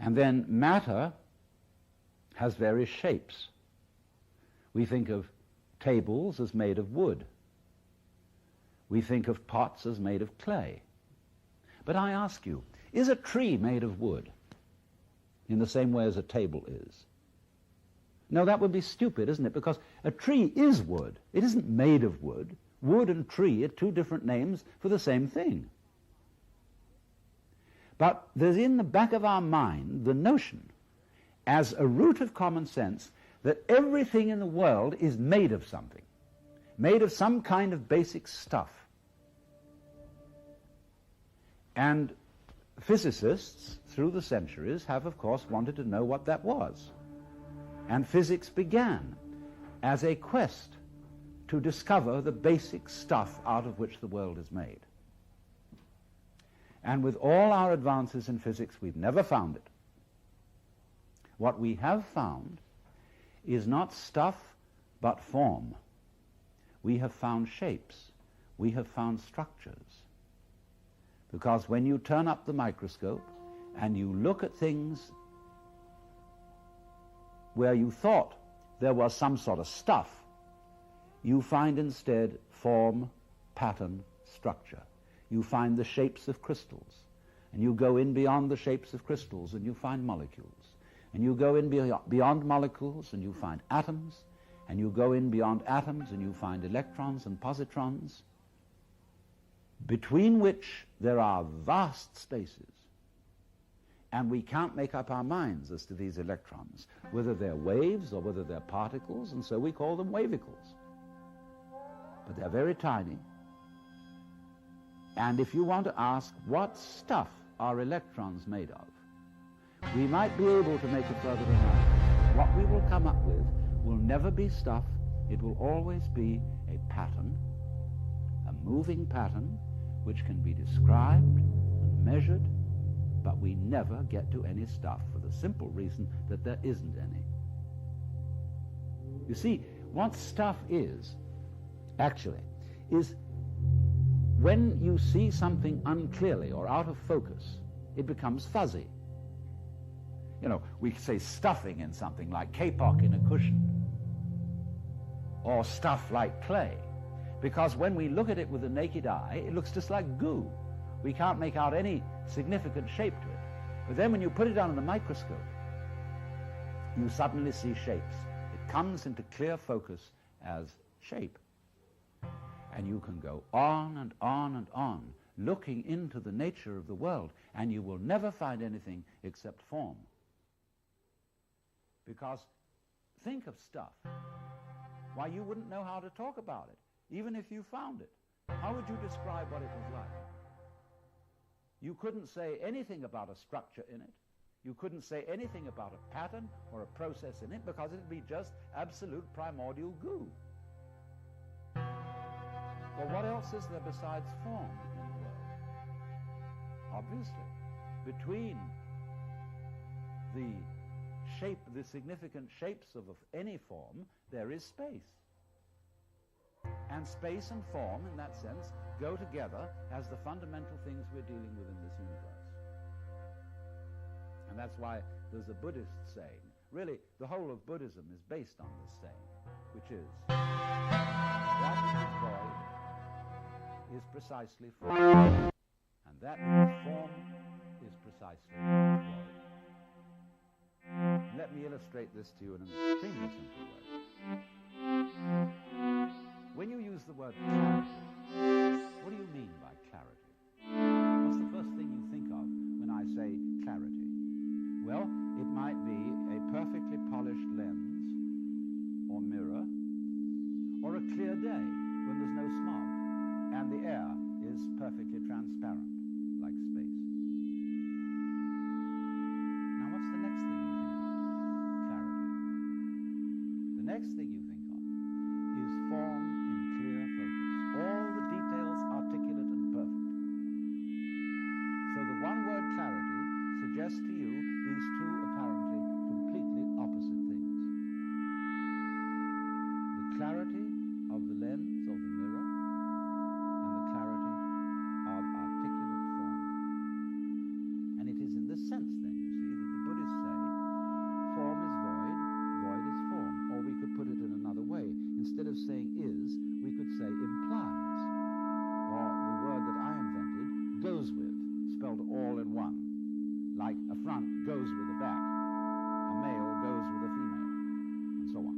And then matter has various shapes. We think of tables as made of wood. We think of pots as made of clay. But I ask you, is a tree made of wood in the same way as a table is? No, that would be stupid, isn't it? Because a tree is wood. It isn't made of wood. Wood and tree are two different names for the same thing. But there's in the back of our mind the notion, as a root of common sense, that everything in the world is made of something, made of some kind of basic stuff. And physicists, through the centuries, have, of course, wanted to know what that was. And physics began as a quest to discover the basic stuff out of which the world is made. And with all our advances in physics, we've never found it. What we have found is not stuff, but form. We have found shapes. We have found structures. Because when you turn up the microscope and you look at things where you thought there was some sort of stuff, you find instead form, pattern, structure. You find the shapes of crystals, and you go in beyond the shapes of crystals and you find molecules. And you go in beyond molecules and you find atoms, and you go in beyond atoms and you find electrons and positrons, between which there are vast spaces. And we can't make up our minds as to these electrons, whether they're waves or whether they're particles, and so we call them wavicles. But they're very tiny. And if you want to ask what stuff are electrons made of, we might be able to make a further analysis. What we will come up with will never be stuff. It will always be a pattern, a moving pattern, which can be described and measured, but we never get to any stuff for the simple reason that there isn't any. You see, what stuff is, actually, is when you see something unclearly or out of focus, it becomes fuzzy. You know, we say stuffing in something like kapok in a cushion, or stuff like clay, because when we look at it with the naked eye, it looks just like goo. We can't make out any significant shape to it. But then when you put it under the microscope, you suddenly see shapes. It comes into clear focus as shape. And you can go on and on and on, looking into the nature of the world, and you will never find anything except form. Because think of stuff. Why, you wouldn't know how to talk about it, even if you found it. How would you describe what it was like? You couldn't say anything about a structure in it. You couldn't say anything about a pattern or a process in it, because it'd be just absolute primordial goo. Well, what else is there besides form in the world? Obviously, between the significant shapes of any form, there is space. And space and form, in that sense, go together as the fundamental things we're dealing with in this universe. And that's why there's a Buddhist saying, really, the whole of Buddhism is based on this saying, which is, that which is void is precisely form, and that which is form is precisely void. Let me illustrate this to you in an extremely simple way. When you use the word clarity, what do you mean by clarity? What's the first thing you think of when I say clarity? Well, it might be a perfectly polished lens or mirror, or a clear day when there's no smog and the air is perfectly transparent, like space. Now, what's the next thing you think of? Clarity. The next thing you think of is form in clear focus. All the details articulate and perfect. So the one word clarity suggests to you these two apparently completely opposite things. The clarity of the lens or the mirror, and the clarity of articulate form. And it is in this sense, then, you see, that the Buddhist of saying is, we could say implies, or the word that I invented, goes with, spelled all in one. Like a front goes with a back, a male goes with a female, and so on.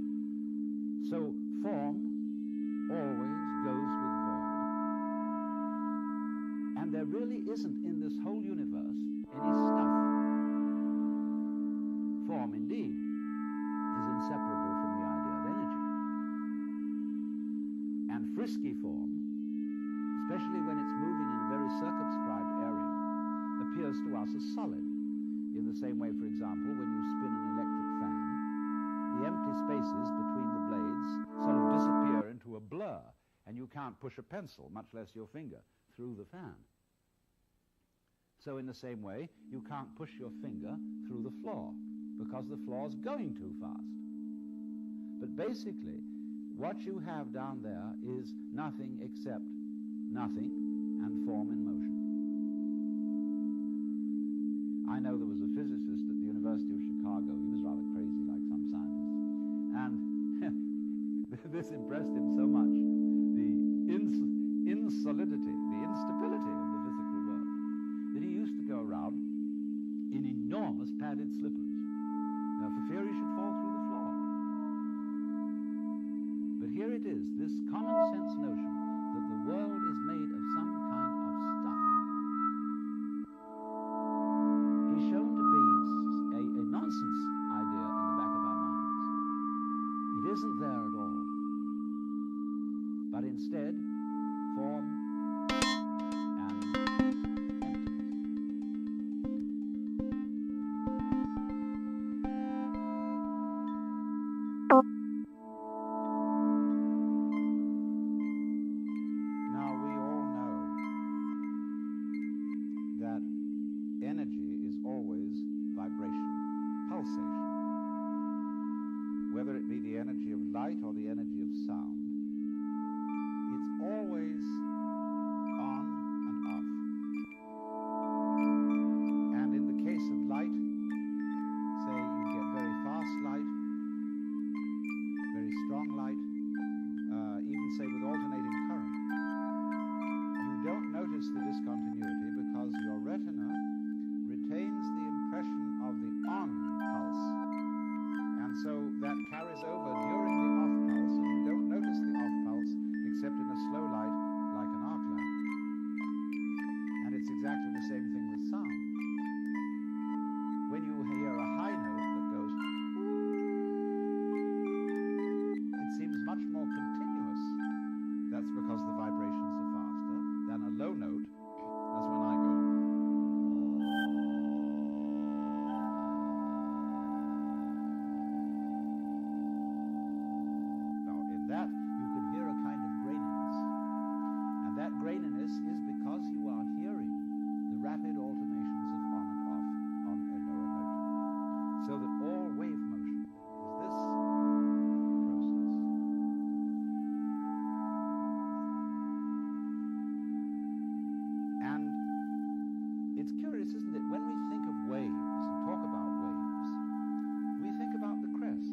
So form always goes with void. And there really isn't in this whole universe any stuff. Form, indeed, is inseparable from the idea of energy. And frisky form, especially when it's moving in a very circumscribed area, appears to us as solid. In the same way, for example, when you spin an electric fan, the empty spaces between the blades sort of disappear into a blur, and you can't push a pencil, much less your finger, through the fan. So in the same way, you can't push your finger through the floor, because the floor's going too fast. But basically, what you have down there is nothing except nothing and form in motion. I know there was a physicist at the University of Chicago. He was rather crazy, like some scientists. And this impressed him so much, the insolidity, the instability of the physical world, that he used to go around in enormous padded slippers, for fear he should fall through the floor. But here it is, this common sense notion that the world is made of some kind of stuff is shown to be a nonsense idea in the back of our minds. It isn't there at all, but instead form and emptiness. Now we all know that energy is always vibration, pulsation. Whether it be the energy of light or the energy of sound, it's always on and off. And in the case of light, say you get very fast light, very strong light, even say with alternating current, you don't notice the discontinuity because your retina retains the impression of the on pulse, and so that carries over during the off pulse, and you don't notice the off pulse except in a slow light like an arc lamp. And it's exactly the same thing with sound. When you hear a high note that goes, it seems much more continuous. That's because the vibrations are faster than a low note, as when I go. Now, in that, you can hear a kind of graininess. And that graininess is because you are hearing the rapid alternations of on and off on a lower note. So that all wave motion is this process. And it's curious, isn't it? When we think of waves and talk about waves, we think about the crests.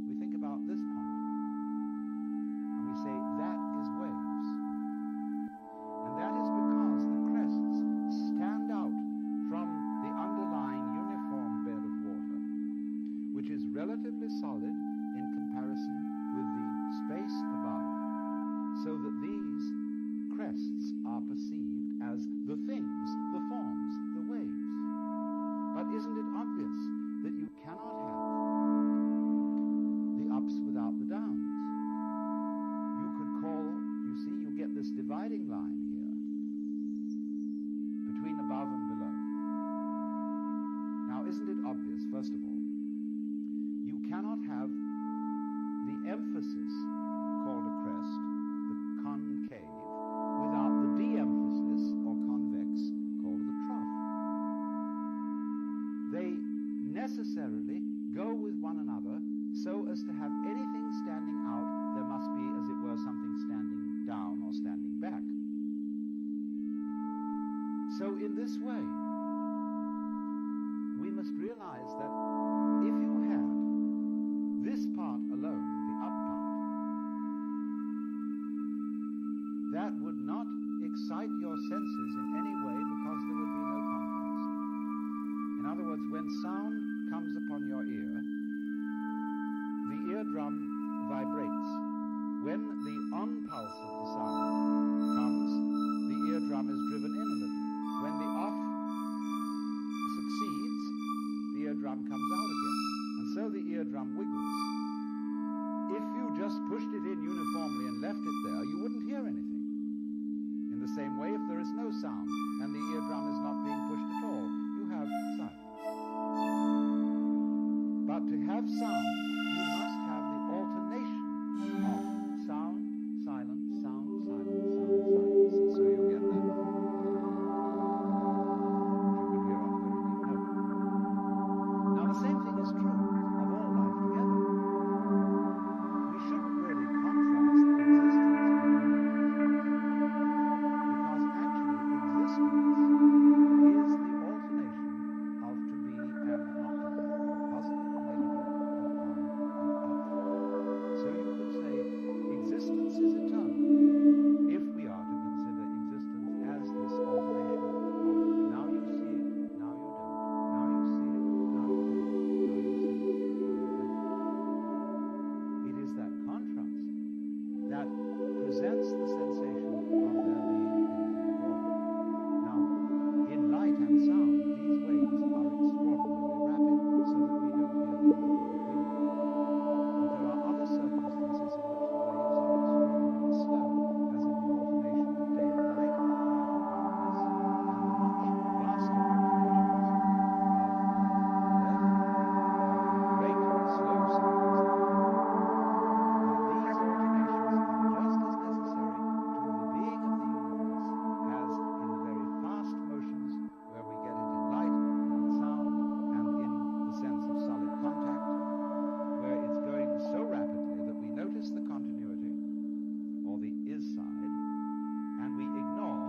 We think about this point. And we say, that is waves. And that is because the crests stand out from the underlying uniform bed of water, which is relatively solid in comparison with the space above, so that these crests are perceived as the things, the forms, the waves. But isn't it obvious that you cannot have the ups without the downs? You could call, you see, you get this dividing line here between above and below. Now, isn't it obvious, first of all, you cannot have the emphasis called a crest, the concave, without the de-emphasis or convex called the trough. They necessarily go with one another, so as to have anything standing out, there must be, as it were, something standing down or standing back. So in this way, we must realize that if you had this part alone, the up part, when sound comes upon your ear, the eardrum vibrates. When the on pulse of the sound comes, the eardrum is driven in a little. When the off succeeds, the eardrum comes out again. And so the eardrum wiggles. If you just pushed it in uniformly and left it there, you wouldn't hear anything. In the same way, if there is no sound and the eardrum is not being pushed at all, you have silence. But to have sound, you must have the alternation of sound, silence, sound, silence, sound, silence. And so you get that. You could hear on a very deep note. Now the same thing is true of all life together. We shouldn't really contrast existence with because actually existence is the alternation of to be and not to be, positive and negative, and on and off. So you could say existence is eternal if we are to consider existence as this alternation of now you see it, now you don't, now you see it, now you don't, now you see it, now you don't. It is that contrast that presents the sensation of there being anything at all. Now, in light and sound, these waves are extraordinarily rapid so that we don't hear the interval between them. But there are other circumstances in which the waves are extraordinarily slow, as in the alternation of day and night, light and darkness, and the much vaster alternations of death, of great slow sounds. But these alternations are just as necessary to the being of the universe as in the very fast motions where we get it in light and sound and in the sense of solid contact, where it's going so rapidly that we notice the continuity, or the is side, and we ignore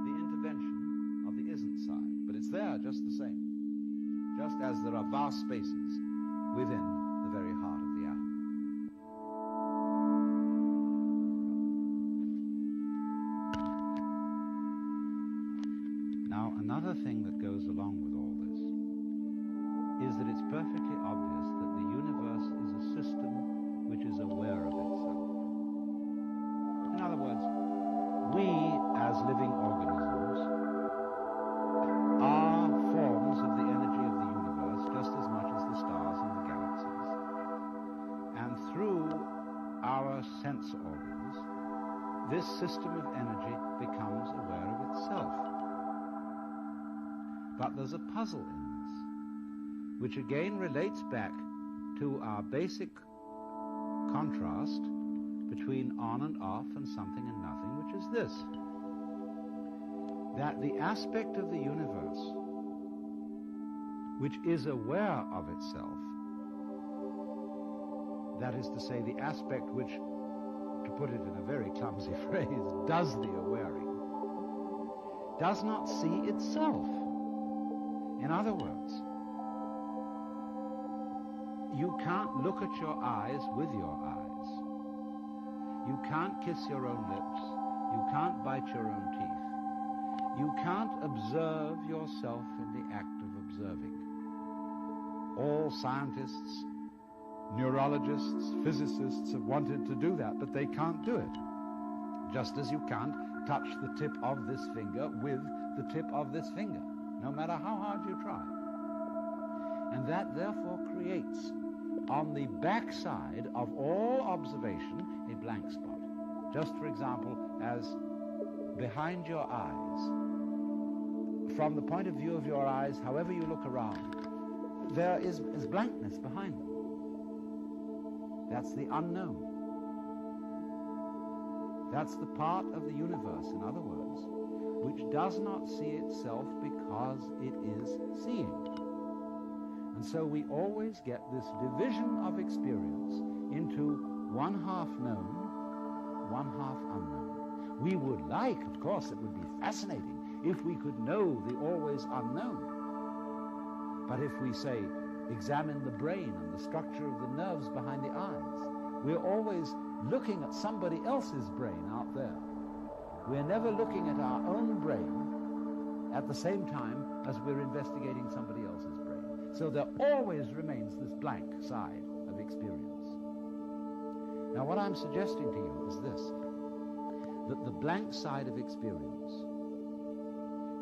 the intervention of the isn't side. But it's there just the same, just as there are vast spaces within the very heart of the atom. Now, another thing that goes along with all this is that it's perfectly obvious that the universe is a system which is aware of itself. In other words, we as living organisms are forms of the energy of the universe just as much as the stars and the galaxies. And through our sense organs, this system of energy becomes aware of itself. But there's a puzzle in this, which again relates back to our basic contrast between on and off and something and nothing, which is this: that the aspect of the universe which is aware of itself, that is to say, the aspect which, to put it in a very clumsy phrase, does the awaring, does not see itself. In other words, you can't look at your eyes with your eyes. You can't kiss your own lips. You can't bite your own teeth. You can't observe yourself in the act of observing. All scientists, neurologists, physicists have wanted to do that, but they can't do it. Just as you can't touch the tip of this finger with the tip of this finger, no matter how hard you try. And that therefore creates, on the backside of all observation, a blank spot. Just, for example, as behind your eyes, from the point of view of your eyes, however you look around, there is blankness behind them. That's the unknown. That's the part of the universe, in other words, which does not see itself because it is seeing. And so we always get this division of experience into one half known, one half unknown. We would like, of course, it would be fascinating if we could know the always unknown. But if we say, examine the brain and the structure of the nerves behind the eyes, we're always looking at somebody else's brain out there. We're never looking at our own brain at the same time as we're investigating somebody else's brain. So there always remains this blank side of experience. Now what I'm suggesting to you is this, that the blank side of experience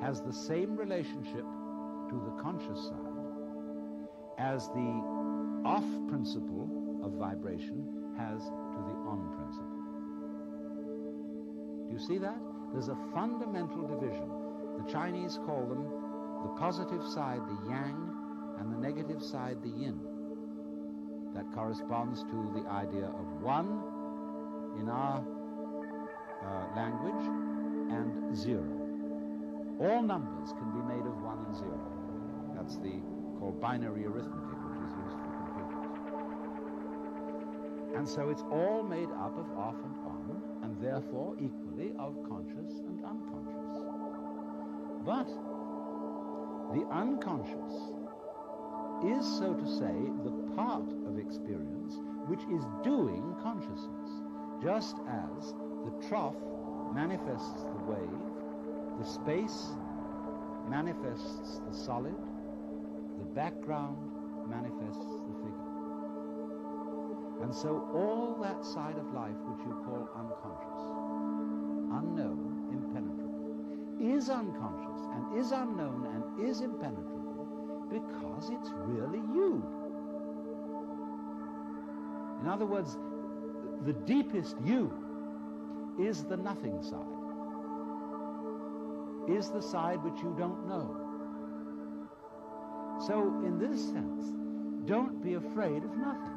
has the same relationship to the conscious side as the off principle of vibration has to the on principle. Do you see that? There's a fundamental division. The Chinese call them the positive side, the yang, and the negative side, the yin. That corresponds to the idea of one in our language and zero. All numbers can be made of 1 and 0. That's called binary arithmetic, which is used for computers. And so it's all made up of off and on, and therefore equally of conscious and unconscious. But the unconscious is, so to say, the part of experience which is doing consciousness, just as the trough manifests the wave, the space manifests the solid, the background manifests the figure. And so all that side of life which you call unconscious, unknown, impenetrable, is unconscious and is unknown and is impenetrable because it's really you. In other words, the deepest you is the nothing side, is the side which you don't know. So in this sense, don't be afraid of nothing.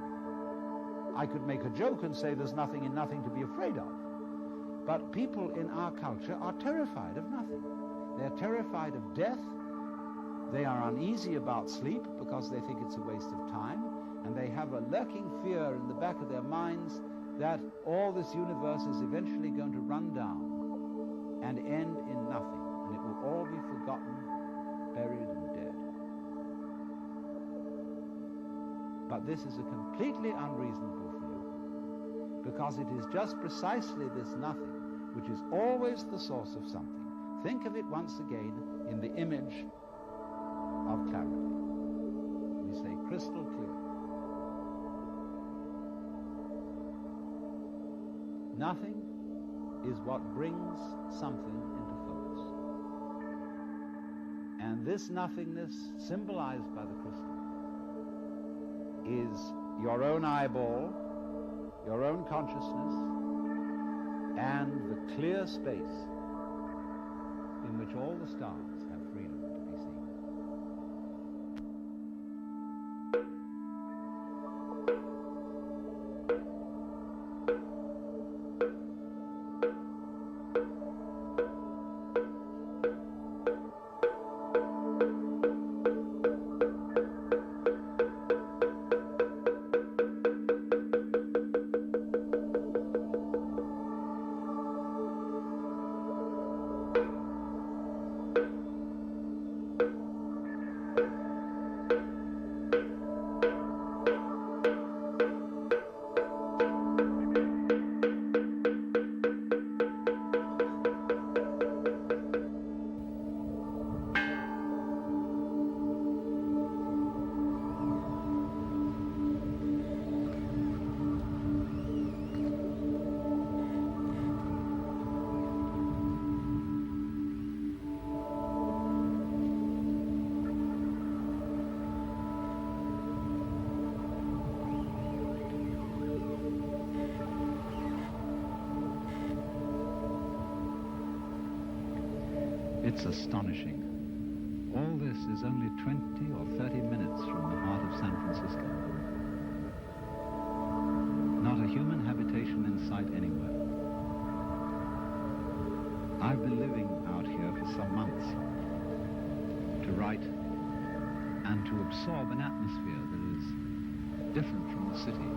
I could make a joke and say there's nothing in nothing to be afraid of. But people in our culture are terrified of nothing. They're terrified of death. They are uneasy about sleep because they think it's a waste of time. And they have a lurking fear in the back of their minds that all this universe is eventually going to run down and end in nothing. And it will all be forgotten, buried and dead. But this is a completely unreasonable view, because it is just precisely this nothing which is always the source of something. Think of it once again in the image of clarity. We say crystal clear. Nothing is what brings something into focus. And this nothingness, symbolized by the crystal, is your own eyeball, your own consciousness, and the clear space in which all the stars have freedom to be seen. It's astonishing. All this is only 20 or 30 minutes from the heart of San Francisco. Not a human habitation in sight anywhere. I've been living out here for some months to write and to absorb an atmosphere that is different from the city,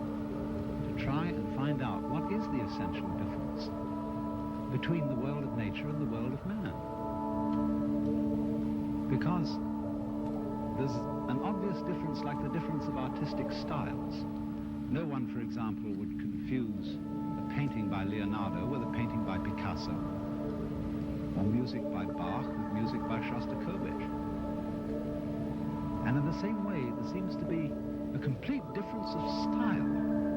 to try and find out what is the essential difference between the world of nature and the world of man. Because there's an obvious difference, like the difference of artistic styles. No one, for example, would confuse a painting by Leonardo with a painting by Picasso, or music by Bach with music by Shostakovich. And in the same way, there seems to be a complete difference of style